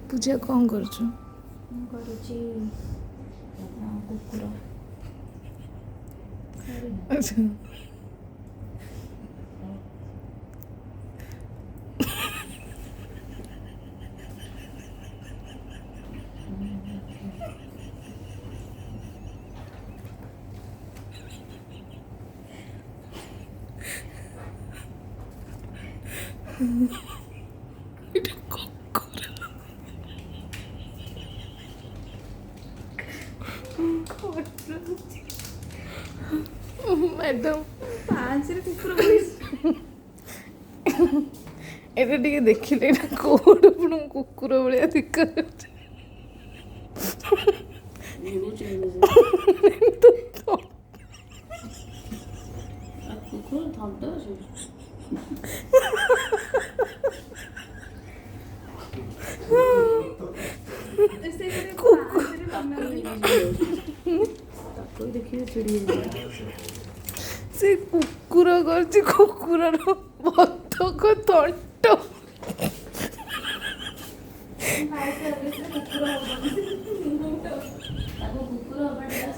ପୂଜା କ'ଣ କରୁଛୁ? ମୁଁ କରୁଛି କୁକୁର। ଆଚ୍ଛା এটা কুকুর ମ୍ୟାଡ଼ାମ୍ ପାଞ୍ଚରେ କୁକୁର এটা ଟିକେ ଦେଖିଲେ ଏଇଟା କୋଉଠୁ ପୁଣି କୁକୁର ଭଳିଆ ଦେଖାଯାଉଛି। କୁକୁର ଥଣ୍ଟ ଅଛି। ତାକୁ ଦେଖିଲେ ଚିଡ଼ି ସେ କୁକୁର କରିଛି କୁକୁରର ବତକ ତଣ୍ଟ ତାକୁ କୁକୁର ହବାଟା